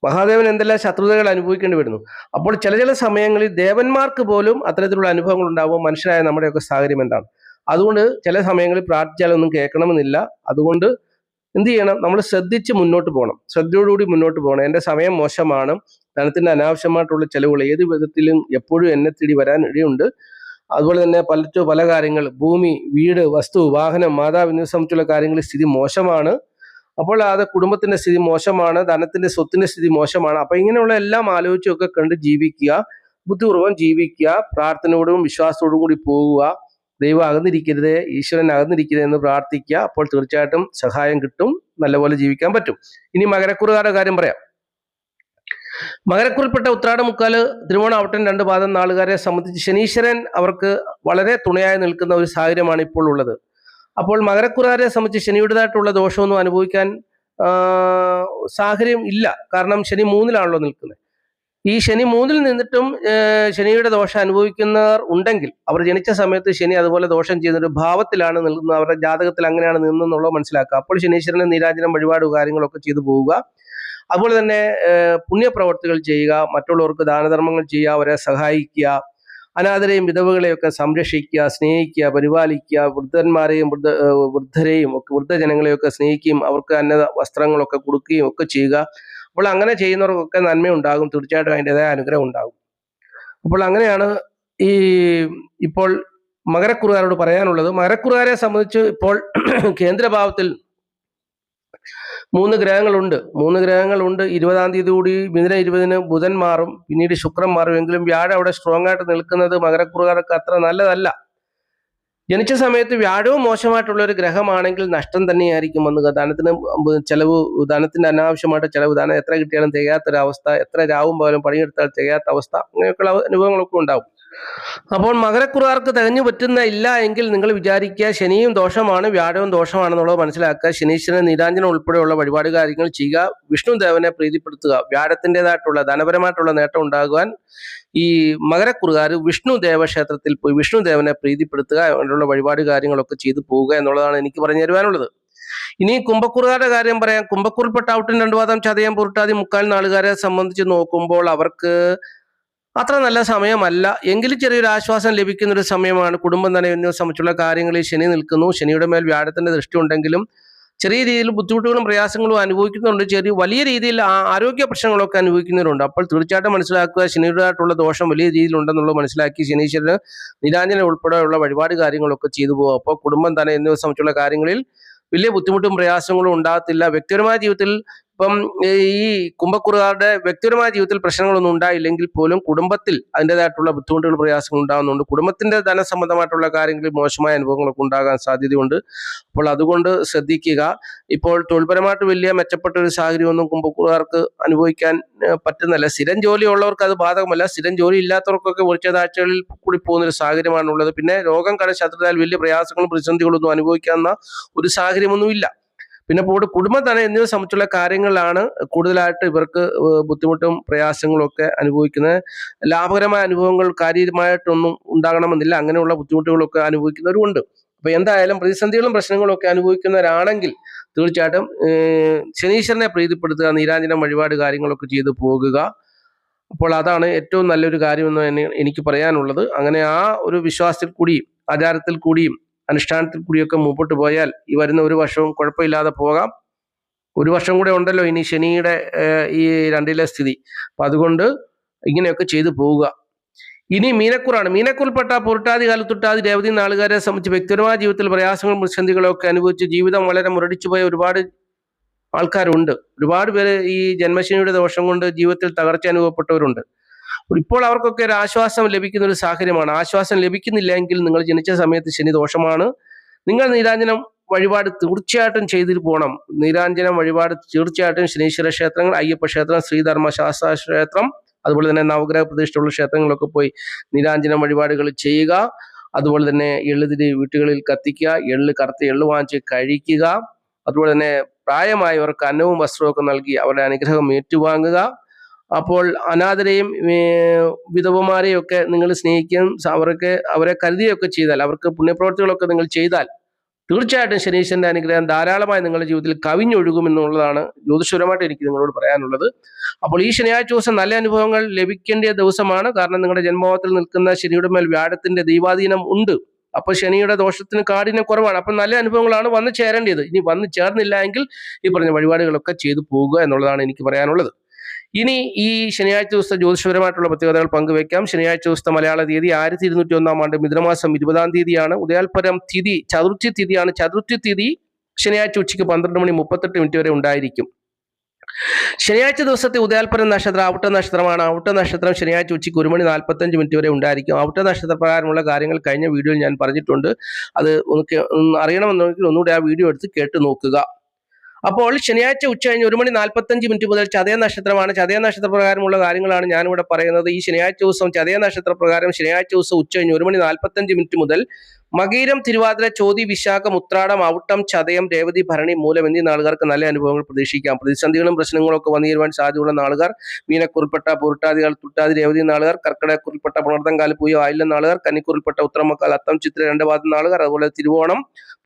മഹാദേവൻ എന്തെല്ലാം ശത്രുതകൾ അനുഭവിക്കേണ്ടി വരുന്നു. അപ്പോൾ ചില സമയങ്ങളിൽ ദേവന്മാർക്ക് പോലും അത്തരത്തിലുള്ള അനുഭവങ്ങൾ ഉണ്ടാകുമ്പോൾ മനുഷ്യരായ നമ്മുടെയൊക്കെ സാഹചര്യം എന്താണ്? അതുകൊണ്ട് ചില സമയങ്ങളിൽ പ്രാർത്ഥിച്ചാലൊന്നും കേൾക്കണമെന്നില്ല. അതുകൊണ്ട് എന്ത് ചെയ്യണം? നമ്മൾ ശ്രദ്ധിച്ച് മുന്നോട്ട് പോകണം, ശ്രദ്ധയോടുകൂടി മുന്നോട്ട് പോകണം. എൻ്റെ സമയം മോശമാണ്, ധനത്തിൻ്റെ അനാവശ്യമായിട്ടുള്ള ചെലവുകൾ ഏത് വിധത്തിലും എപ്പോഴും എന്നെ തേടി വരാൻ ഇടയുണ്ട്. അതുപോലെ തന്നെ പല കാര്യങ്ങൾ, ഭൂമി, വീട്, വസ്തു, വാഹനം, മാതാവ് എന്നിവ സംബന്ധിച്ചുള്ള കാര്യങ്ങളിൽ സ്ഥിതി മോശമാണ്. അപ്പോൾ അത് കുടുംബത്തിന്റെ സ്ഥിതി മോശമാണ്, ധനത്തിന്റെ സ്വത്തിന്റെ സ്ഥിതി മോശമാണ്. അപ്പൊ ഇങ്ങനെയുള്ള എല്ലാം ആലോചിച്ചൊക്കെ കണ്ട് ജീവിക്കുക, ബുദ്ധിപൂർവ്വം ജീവിക്കുക, പ്രാർത്ഥനയോടും വിശ്വാസത്തോടും കൂടി പോകുക. ദൈവം അകന്നിരിക്കരുത്, ഈശ്വരൻ അകന്നിരിക്കരുത് എന്ന് പ്രാർത്ഥിക്കുക. അപ്പോൾ തീർച്ചയായിട്ടും സഹായം കിട്ടും, നല്ലപോലെ ജീവിക്കാൻ പറ്റും. ഇനി മകരക്കുറുകാരുടെ കാര്യം പറയാം. മകരക്കുറിൽപ്പെട്ട ഉത്രാടം, മുക്കാല്, തിരുവോണം, അവിട്ടം 2 പാദം നാളുകാരെ സംബന്ധിച്ച് ശനീശ്വരൻ അവർക്ക് വളരെ തുണയായി നിൽക്കുന്ന ഒരു സാഹചര്യമാണ് ഇപ്പോൾ ഉള്ളത്. അപ്പോൾ മകരക്കുറുകാരെ സംബന്ധിച്ച് ശനിയുടേതായിട്ടുള്ള ദോഷമൊന്നും അനുഭവിക്കാൻ സാഹചര്യം ഇല്ല. കാരണം ശനി 3-ലാണല്ലോ നിൽക്കുന്നത്. ഈ ശനി 3-ൽ നിന്നിട്ടും ശനിയുടെ ദോഷം അനുഭവിക്കുന്നവർ ഉണ്ടെങ്കിൽ അവർ ജനിച്ച സമയത്ത് ശനി അതുപോലെ ദോഷം ചെയ്യുന്നൊരു ഭാവത്തിലാണ് നിൽക്കുന്നത്. അവരുടെ ജാതകത്തിൽ അങ്ങനെയാണ് നിന്നെന്നുള്ളത് മനസ്സിലാക്കുക. അപ്പോൾ ശനീശ്വരന് നീരാജനം, വഴിപാട് കാര്യങ്ങളൊക്കെ ചെയ്തു പോവുക. അതുപോലെ തന്നെ പുണ്യപ്രവർത്തികൾ ചെയ്യുക, മറ്റുള്ളവർക്ക് ദാനധർമ്മങ്ങൾ ചെയ്യുക, അവരെ സഹായിക്കുക, അനാഥരെയും വിധവകളെയൊക്കെ സംരക്ഷിക്കുക, സ്നേഹിക്കുക, പരിപാലിക്കുക, വൃദ്ധരെയും ഒക്കെ, വൃദ്ധജനങ്ങളെയൊക്കെ സ്നേഹിക്കുകയും അവർക്ക് വസ്ത്രങ്ങളൊക്കെ കൊടുക്കുകയും ഒക്കെ ചെയ്യുക. അപ്പോൾ അങ്ങനെ ചെയ്യുന്നവർക്കൊക്കെ നന്മയുണ്ടാകും. തീർച്ചയായിട്ടും അതിൻ്റെതായ അനുഗ്രഹം ഉണ്ടാകും. അപ്പോൾ അങ്ങനെയാണ് ഈ ഇപ്പോൾ മകരക്കുറുകാരോട് പറയാനുള്ളത്. മകരക്കുറുകാരെ സംബന്ധിച്ച് ഇപ്പോൾ കേന്ദ്രഭാവത്തിൽ 3 ഗ്രഹങ്ങളുണ്ട്. 20-ാം തീയതി കൂടി മിഥുനം 20-ന് ബുധൻ മാറും, പിന്നീട് ശുക്രൻ മാറും. എങ്കിലും വ്യാഴം അവിടെ സ്ട്രോങ് ആയിട്ട് നിൽക്കുന്നത് മകരക്കുറുകാർക്ക് അത്ര നല്ലതല്ല. ജനിച്ച സമയത്ത് വ്യാഴവും മോശമായിട്ടുള്ള ഒരു ഗ്രഹമാണെങ്കിൽ നഷ്ടം തന്നെയായിരിക്കും വന്നത്. ധനത്തിന് ചെലവ്, ധനത്തിന് അനാവശ്യമായിട്ട് ചെലവ്, ധനം എത്ര കിട്ടിയാലും തികയാത്തൊരവസ്ഥ, എത്ര രാവും പോലും പണിയെടുത്താൽ തികയാത്ത അവസ്ഥ, അങ്ങനെയൊക്കെയുള്ള അനുഭവങ്ങളൊക്കെ ഉണ്ടാവും. അപ്പോൾ മകരക്കുറുകാർക്ക് തികഞ്ഞു പറ്റുന്ന ഇല്ല എങ്കിൽ നിങ്ങൾ വിചാരിക്കുക ശനിയും ദോഷമാണ്, വ്യാഴവും ദോഷമാണെന്നുള്ളത് മനസ്സിലാക്കുക. ശനീശ്വരൻ നീരാഞ്ജനം ഉൾപ്പെടെയുള്ള വഴിപാട് കാര്യങ്ങൾ ചെയ്യുക, വിഷ്ണു ദേവനെ പ്രീതിപ്പെടുത്തുക. വ്യാഴത്തിൻ്റെതായിട്ടുള്ള ധനപരമായിട്ടുള്ള നേട്ടം ഉണ്ടാകുവാൻ ഈ മകരക്കുറുകാർ വിഷ്ണു ദേവക്ഷേത്രത്തിൽ പോയി വിഷ്ണു ദേവനെ പ്രീതിപ്പെടുത്തുക, അങ്ങനെയുള്ള വഴിപാട് കാര്യങ്ങളൊക്കെ ചെയ്തു പോവുക എന്നുള്ളതാണ് എനിക്ക് പറഞ്ഞു തരുവാനുള്ളത്. ഇനി കുംഭക്കുറുകാരുടെ കാര്യം പറയാം. കുംഭക്കുറിൽപ്പെട്ട ഔട്ടൻ 2 പാദം ചതയം പുരുട്ടാതി മുക്കാൽ നാളുകാരെ സംബന്ധിച്ച് നോക്കുമ്പോൾ അവർക്ക് അത്ര നല്ല സമയമല്ല, എങ്കിലും ചെറിയൊരു ആശ്വാസം ലഭിക്കുന്ന ഒരു സമയമാണ്. കുടുംബം തന്നെ എന്നിവ സംബന്ധിച്ചുള്ള കാര്യങ്ങളിൽ ശനി നിൽക്കുന്നു. ശനിയുടെ മേൽ വ്യാഴത്തിന്റെ ദൃഷ്ടി ഉണ്ടെങ്കിലും ചെറിയ രീതിയിൽ ബുദ്ധിമുട്ടുകളും പ്രയാസങ്ങളും അനുഭവിക്കുന്നുണ്ട്. വലിയ രീതിയിൽ ആരോഗ്യ പ്രശ്നങ്ങളൊക്കെ അനുഭവിക്കുന്നവരുണ്ട്. അപ്പോൾ തീർച്ചയായിട്ടും മനസ്സിലാക്കുക ശനിയുടേതായിട്ടുള്ള ദോഷം വലിയ രീതിയിലുണ്ടെന്നുള്ളത് മനസ്സിലാക്കി ശനീശ്വരന് നിരാഞ്ജനം ഉൾപ്പെടെയുള്ള വഴിപാട് കാര്യങ്ങളൊക്കെ ചെയ്തു പോകുക. അപ്പോൾ കുടുംബം തന്നെ എന്നിവ സംബന്ധിച്ചുള്ള കാര്യങ്ങളിൽ വലിയ ബുദ്ധിമുട്ടും പ്രയാസങ്ങളും ഉണ്ടാകത്തില്ല. വ്യക്തിപരമായ ജീവിതത്തിൽ ഇപ്പം ഈ കുംഭക്കുറുകാരുടെ വ്യക്തിപരമായ ജീവിതത്തിൽ പ്രശ്നങ്ങളൊന്നും ഉണ്ടായില്ലെങ്കിൽ പോലും കുടുംബത്തിൽ അതിൻ്റെതായിട്ടുള്ള ബുദ്ധിമുട്ടുകൾ പ്രയാസങ്ങൾ ഉണ്ടാകുന്നുണ്ട്. കുടുംബത്തിന്റെ ധനസംബന്ധമായിട്ടുള്ള കാര്യങ്ങളിൽ മോശമായ അനുഭവങ്ങളൊക്കെ ഉണ്ടാകാൻ സാധ്യതയുണ്ട്. അപ്പോൾ അതുകൊണ്ട് ശ്രദ്ധിക്കുക. ഇപ്പോൾ തൊഴിൽപരമായിട്ട് വലിയ മെച്ചപ്പെട്ട ഒരു സാഹചര്യമൊന്നും കുംഭക്കുറുകാർക്ക് അനുഭവിക്കാൻ പറ്റുന്നില്ല. സ്ഥിരം ജോലി ഉള്ളവർക്ക് അത് ബാധകമല്ല, സ്ഥിരം ജോലി ഇല്ലാത്തവർക്കൊക്കെ ഒഴിച്ചതാഴ്ചകളിൽ കൂടി പോകുന്നൊരു സാഹചര്യമാണുള്ളത്. പിന്നെ രോഗം ശത്രുതാൽ വലിയ പ്രയാസങ്ങളും പ്രതിസന്ധികളൊന്നും അനുഭവിക്കാവുന്ന ഒരു സാഹചര്യമൊന്നുമില്ല. പിന്നെ കുടുംബം തന്നെ എന്നിവ സംബന്ധിച്ചുള്ള കാര്യങ്ങളിലാണ് കൂടുതലായിട്ട് ഇവർക്ക് ബുദ്ധിമുട്ടും പ്രയാസങ്ങളും ഒക്കെ അനുഭവിക്കുന്നത്. ലാഭകരമായ അനുഭവങ്ങൾ കാര്യമായിട്ടൊന്നും ഉണ്ടാകണമെന്നില്ല, അങ്ങനെയുള്ള ബുദ്ധിമുട്ടുകളൊക്കെ അനുഭവിക്കുന്നവരുമുണ്ട്. അപ്പൊ എന്തായാലും പ്രതിസന്ധികളും പ്രശ്നങ്ങളും ഒക്കെ അനുഭവിക്കുന്നവരാണെങ്കിൽ തീർച്ചയായിട്ടും ശനീശ്വരനെ പ്രീതിപ്പെടുത്തുക, നീരാഞ്ജനം വഴിപാട് കാര്യങ്ങളൊക്കെ ചെയ്തു പോകുക. അപ്പോൾ അതാണ് ഏറ്റവും നല്ലൊരു കാര്യമെന്ന് എനിക്ക് പറയാനുള്ളത്. അങ്ങനെ ആ ഒരു വിശ്വാസത്തിൽ കൂടിയും ആചാരത്തിൽ കൂടിയും അനുഷ്ഠാനത്തിൽ കൂടിയൊക്കെ മുമ്പോട്ട് പോയാൽ ഈ വരുന്ന ഒരു വർഷവും കുഴപ്പമില്ലാതെ പോകാം. ഒരു വർഷം കൂടെ ഉണ്ടല്ലോ ഇനി ശനിയുടെ ഈ 2-ലെ സ്ഥിതി. അപ്പൊ അതുകൊണ്ട് ഇങ്ങനെയൊക്കെ ചെയ്തു പോവുക. ഇനി മീനക്കുറാണ്. മീനക്കുറിൽപ്പെട്ട പുരുട്ടാതി കാലത്തുട്ടാതി രേവതി നാളുകാരെ സംബന്ധിച്ച് വ്യക്തിപരമായ ജീവിതത്തിൽ പ്രയാസങ്ങളും പ്രതിസന്ധികളും ഒക്കെ അനുഭവിച്ച് ജീവിതം വളരെ മുരടിച്ചു പോയ ഒരുപാട് ആൾക്കാരുണ്ട്. ഒരുപാട് പേര് ഈ ജന്മശനിയുടെ ദോഷം കൊണ്ട് ജീവിതത്തിൽ തകർച്ച അനുഭവപ്പെട്ടവരുണ്ട്. ഇപ്പോൾ അവർക്കൊക്കെ ഒരു ആശ്വാസം ലഭിക്കുന്ന ഒരു സാഹചര്യമാണ്. ആശ്വാസം ലഭിക്കുന്നില്ലെങ്കിൽ നിങ്ങൾ ജനിച്ച സമയത്ത് ശനി ദോഷമാണ്. നിങ്ങൾ നീരാഞ്ജനം വഴിപാട് തീർച്ചയായിട്ടും ചെയ്തിട്ട് പോകണം. നീരാഞ്ജനം വഴിപാട് തീർച്ചയായിട്ടും ശനീശ്വര ക്ഷേത്രങ്ങൾ, അയ്യപ്പ ക്ഷേത്രം, ശ്രീധർമ്മ ശാസ്ത്ര ക്ഷേത്രം, അതുപോലെ തന്നെ നവഗ്രഹ പ്രതിഷ്ഠയുള്ള ക്ഷേത്രങ്ങളിലൊക്കെ പോയി നീരാഞ്ജനം വഴിപാടുകൾ ചെയ്യുക. അതുപോലെ തന്നെ എള്ളുതിരി വീട്ടുകളിൽ കത്തിക്കുക, കറുത്ത എള്ള് വാങ്ങിച്ച് കഴിക്കുക. അതുപോലെ തന്നെ പ്രായമായവർക്ക് അന്നവും വസ്ത്രവും ഒക്കെ നൽകി അവരുടെ അനുഗ്രഹം ഏറ്റുവാങ്ങുക. അപ്പോൾ അനാഥരെയും വിധവമാരെയും ഒക്കെ നിങ്ങൾ സ്നേഹിക്കുകയും അവരെ കരുതുകയൊക്കെ ചെയ്താൽ, അവർക്ക് പുണ്യപ്രവർത്തികളൊക്കെ നിങ്ങൾ ചെയ്താൽ തീർച്ചയായിട്ടും ശനീശ്വരന്റെ അനുഗ്രഹം ധാരാളമായി നിങ്ങളുടെ ജീവിതത്തിൽ കവിഞ്ഞൊഴുകുമെന്നുള്ളതാണ് ജ്യോതിഷപരമായിട്ട് എനിക്ക് നിങ്ങളോട് പറയാനുള്ളത്. അപ്പോൾ ഈ ശനിയാഴ്ച ദിവസം നല്ല അനുഭവങ്ങൾ ലഭിക്കേണ്ട ദിവസമാണ്. കാരണം നിങ്ങളുടെ ജന്മഭാവത്തിൽ നിൽക്കുന്ന ശനിയുടെ മേൽ വ്യാഴത്തിന്റെ ദൈവാധീനം ഉണ്ട്. അപ്പോൾ ശനിയുടെ ദോഷത്തിന് കാഠിന്യം കുറവാണ്. അപ്പോൾ നല്ല അനുഭവങ്ങളാണ് വന്നു ചേരേണ്ടത്. ഇനി വന്നു ചേർന്നില്ല എങ്കിൽ ഈ പറഞ്ഞ വഴിപാടുകളൊക്കെ ചെയ്തു പോകുക എന്നുള്ളതാണ് എനിക്ക് പറയാനുള്ളത്. ഇനി ഈ ശനിയാഴ്ച ദിവസത്തെ ജ്യോതിഷപരമായിട്ടുള്ള പ്രത്യേകതകൾ പങ്കുവയ്ക്കാം. ശനിയാഴ്ച ദിവസത്തെ മലയാള തീയതി 1201 ആണ്ട് മിഥുനമാസം 20-ാം തീയതിയാണ്. ഉദയാൽപരം തിഥി ചതുർത്ഥി തിഥിയാണ്. ചതുർത്ഥി തിഥി ശനിയാഴ്ച ഉച്ചയ്ക്ക് 12:38 വരെ ഉണ്ടായിരിക്കും. ശനിയാഴ്ച ദിവസത്തെ ഉദയാൽപരം നക്ഷത്രം ഔട്ട നക്ഷത്രമാണ്. ഔട്ട നക്ഷത്രം ശനിയാഴ്ച ഉച്ചയ്ക്ക് 1:45 വരെ ഉണ്ടായിരിക്കും. ഔട്ട നക്ഷത്ര പ്രകാരമുള്ള കാര്യങ്ങൾ കഴിഞ്ഞ വീഡിയോയിൽ ഞാൻ പറഞ്ഞിട്ടുണ്ട്. അത് അറിയണമെന്നുണ്ടെങ്കിൽ ഒന്നുകൂടി ആ വീഡിയോ എടുത്ത് കേട്ട് നോക്കുക. അപ്പോൾ ശനിയാഴ്ച ഉച്ച കഴിഞ്ഞ് 1:45 മുതൽ ചതയ നക്ഷത്രമാണ്. ചതയ നക്ഷത്ര പ്രകാരമുള്ള കാര്യങ്ങളാണ് ഞാനിവിടെ പറയുന്നത്. ഈ ശനിയാഴ്ച ദിവസം ചതയ നക്ഷത്ര പ്രകാരം ശനിയാഴ്ച ദിവസം ഉച്ച കഴിഞ്ഞ് 1:45 മുതൽ മകീരം, തിരുവാതിര, ചോതി, വിശാഖം, ഉത്രാടം, ഔട്ടം, ചതയം, രേവതി, ഭരണി, മൂലം എന്നീ നാളുകാർക്ക് നല്ല അനുഭവങ്ങൾ പ്രതീക്ഷിക്കാം. പ്രതിസന്ധികളും പ്രശ്നങ്ങളും ഒക്കെ വന്നു ചേരുവാൻ സാധ്യതയുള്ള നാളുകാർ മീനക്കുറിൽപ്പെട്ട പുരുട്ടാതികാൽ തുട്ടാതി രേവതി നാളുകാർ, കർക്കിടകക്കുറിൽപ്പെട്ട പുണർത്തങ്കാൽ പൂയ ആയില്യം നാളുകാർ, കന്നിക്കുറിൽപ്പെട്ട ഉത്തരമക്കാൽ അത്തം ചിത്ര 2 പാദം നാളുകാർ, അതുപോലെ തിരുവോണം,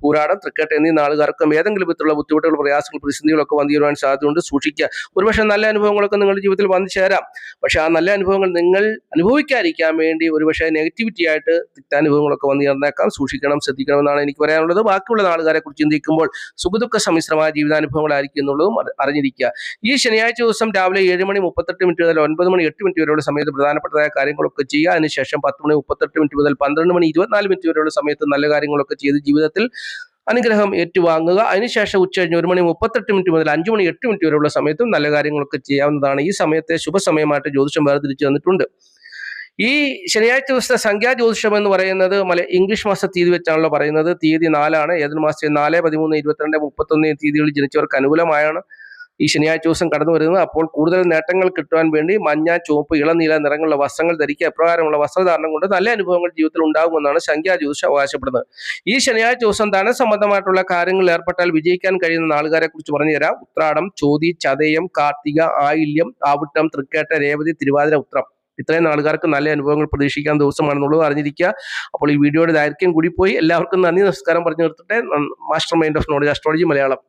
പൂരാടം, തൃക്കേട്ട എന്നീ നാളുകാർക്കും ഏതെങ്കിലും വിധത്തിലുള്ള ബുദ്ധിമുട്ടുകൾ, പ്രയാസങ്ങൾ, പ്രതിസന്ധികളൊക്കെ വന്നു ചേരുവാൻ സാധ്യതയുണ്ട്. സൂക്ഷിക്കുക. ഒരുപക്ഷെ നല്ല അനുഭവങ്ങളൊക്കെ നിങ്ങളുടെ ജീവിതത്തിൽ വന്നു ചേരാം. പക്ഷെ ആ നല്ല അനുഭവങ്ങൾ നിങ്ങൾ അനുഭവിക്കാതിരിക്കാൻ വേണ്ടി ഒരുപക്ഷെ നെഗറ്റിവിറ്റി ആയിട്ട് തിക്താനുഭവങ്ങളൊക്കെ വന്നു ചേർന്നേക്കാം. സൂക്ഷിക്കണം, ശ്രദ്ധിക്കണമെന്നാണ് എനിക്ക് പറയാനുള്ളത്. ബാക്കിയുള്ള നാളുകാരെ കുറിച്ച് ചിന്തിക്കുമ്പോൾ സുഖദുഃഖ സമ്മിശ്രമായ ജീവിതാനുഭവങ്ങളായിരിക്കും എന്നുള്ളതും അറിഞ്ഞിരിക്കുക. ഈ ശനിയാഴ്ച ദിവസം രാവിലെ 7:38 മുതൽ 9:08 വരെയുള്ള സമയത്ത് പ്രധാനപ്പെട്ടതായ കാര്യങ്ങളൊക്കെ ചെയ്യുക. അതിനുശേഷം 10:38 മുതൽ 12:24 വരെയുള്ള സമയത്ത് നല്ല കാര്യങ്ങളൊക്കെ ചെയ്ത് ജീവിതത്തിൽ അനുഗ്രഹം ഏറ്റുവാങ്ങുക. അതിനുശേഷം ഉച്ചകഴിഞ്ഞ് 1:38 മുതൽ 5:08 വരെയുള്ള സമയത്തും നല്ല കാര്യങ്ങളൊക്കെ ചെയ്യാവുന്നതാണ്. ഈ സമയത്തെ ശുഭസമയമായിട്ട് ജ്യോതിഷം വേർതിരിച്ചു തന്നിട്ടുണ്ട്. ഈ ശനിയാഴ്ച ദിവസത്തെ സംഖ്യാ ജ്യോതിഷം എന്ന് പറയുന്നത് ഇംഗ്ലീഷ് മാസ തീയതി വെച്ചാണല്ലോ പറയുന്നത്. തീയതി 4 ഏതൊരു മാസത്തെ 4, 13, 22, 31 തീയതികളിൽ ജനിച്ചവർക്ക് അനുകൂലമായാണ് ഈ ശനിയാഴ്ച ദിവസം കടന്നു വരുന്നത്. അപ്പോൾ കൂടുതൽ നേട്ടങ്ങൾ കിട്ടുവാൻ വേണ്ടി മഞ്ഞ, ചുവപ്പ്, ഇളനീല നിറങ്ങളുള്ള വസ്ത്രങ്ങൾ ധരിക്കുക. എപ്രകാരമുള്ള വസ്ത്രധാരണം കൊണ്ട് നല്ല അനുഭവങ്ങൾ ജീവിതത്തിൽ ഉണ്ടാകുമെന്നാണ് സംഖ്യാ ജ്യോതിഷം അവകാശപ്പെടുന്നത്. ഈ ശനിയാഴ്ച ദിവസം ധനസംബന്ധമായിട്ടുള്ള കാര്യങ്ങളിൽ ഏർപ്പെട്ടാൽ വിജയിക്കാൻ കഴിയുന്ന നാളുകാരെ കുറിച്ച് പറഞ്ഞു തരാം. ഉത്രാടം, ചോതി, ചതയം, കാർത്തിക, ആയില്യം, ആവുട്ടം, തൃക്കേട്ട, രേവതി, തിരുവാതിര, ഉത്രം. ഇത്രയും നാളുകാർക്ക് നല്ല അനുഭവങ്ങൾ പ്രതീക്ഷിക്കാൻ ദിവസമാണെന്നുള്ളത് അറിഞ്ഞിരിക്കുക. അപ്പോൾ ഈ വീഡിയോയുടെ ദൈർഘ്യം കൂടി പോയി. എല്ലാവർക്കും നന്ദി, നമസ്കാരം പറഞ്ഞു നിർത്തട്ടെ. Master mind of knowledge astrology Malayalam.